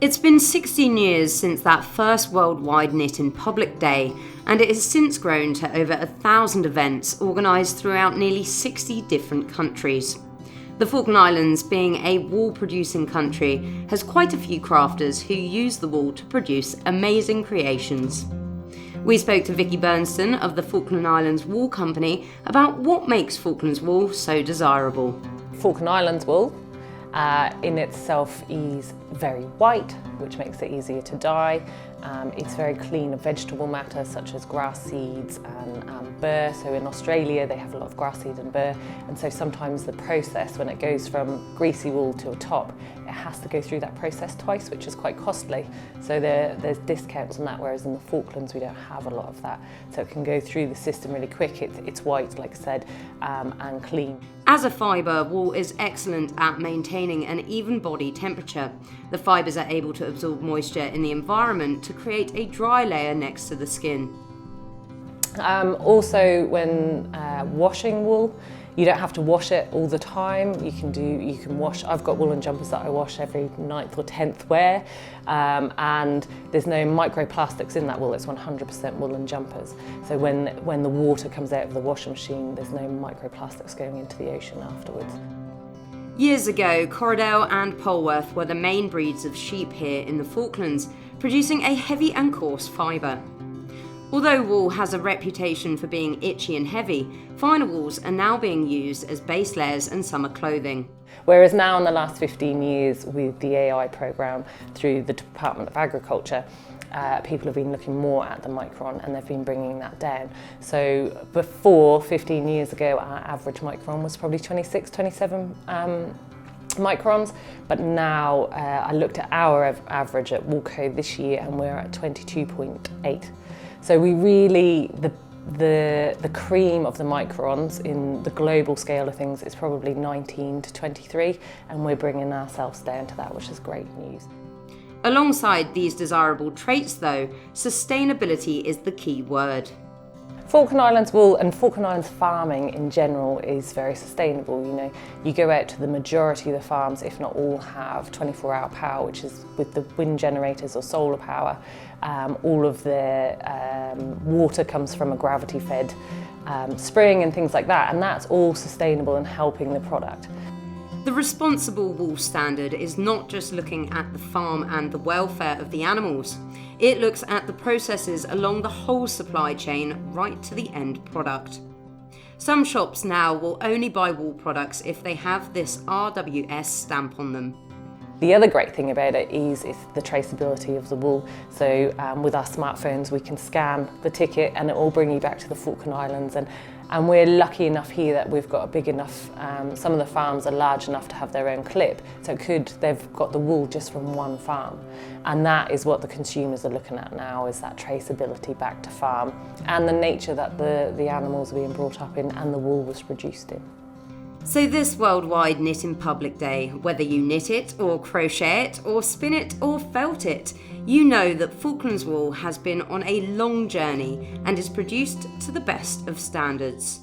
It's been 16 years since that first worldwide Knit in Public Day, and it has since grown to over 1,000 events organised throughout nearly 60 different countries. The Falkland Islands, being a wool-producing country, has quite a few crafters who use the wool to produce amazing creations. We spoke to Vicky Burnston of the Falkland Islands Wool Company about what makes Falklands wool so desirable. Falkland Islands wool in itself is very white, which makes it easier to dye. It's very clean of vegetable matter such as grass seeds and burr. So in Australia they have a lot of grass seed and burr, and so sometimes the process when it goes from greasy wool to a top, it has to go through that process twice, which is quite costly. So there's discounts on that, whereas in the Falklands we don't have a lot of that. So it can go through the system really quick. It's white, like I said, and clean. As a fibre, wool is excellent at maintaining an even body temperature. The fibres are able to absorb moisture in the environment to create a dry layer next to the skin. Also, when washing wool, you don't have to wash it all the time. You can wash. I've got woolen jumpers that I wash every 9th or 10th wear, and there's no microplastics in that wool. It's 100% woolen jumpers. So when the water comes out of the washing machine, there's no microplastics going into the ocean afterwards. Years ago, Corriedale and Polworth were the main breeds of sheep here in the Falklands, producing a heavy and coarse fibre. Although wool has a reputation for being itchy and heavy, finer wools are now being used as base layers and summer clothing. Whereas now in the last 15 years with the AI programme through the Department of Agriculture, people have been looking more at the micron and they've been bringing that down. So before, 15 years ago, our average micron was probably 26, 27 microns, but now I looked at our average at Woolco this year and we're at 22.8. So we really, the cream of the microns in the global scale of things is probably 19 to 23, and we're bringing ourselves down to that, which is great news. Alongside these desirable traits though, sustainability is the key word. Falkland Islands wool and Falkland Islands farming in general is very sustainable. You know, you go out to the majority of the farms, if not all, have 24-hour power, which is with the wind generators or solar power. All of the water comes from a gravity-fed spring and things like that, and that's all sustainable and helping the product. The responsible wool standard is not just looking at the farm and the welfare of the animals. It looks at the processes along the whole supply chain right to the end product. Some shops now will only buy wool products if they have this RWS stamp on them. The other great thing about it is the traceability of the wool. So with our smartphones we can scan the ticket and it will bring you back to the Falkland Islands, and we're lucky enough here that we've got a big enough, some of the farms are large enough to have their own clip, so they've got the wool just from one farm. And that is what the consumers are looking at now, is that traceability back to farm and the nature that the animals are being brought up in and the wool was produced in. So this worldwide Knit in Public Day, whether you knit it or crochet it or spin it or felt it, you know that Falklands wool has been on a long journey and is produced to the best of standards.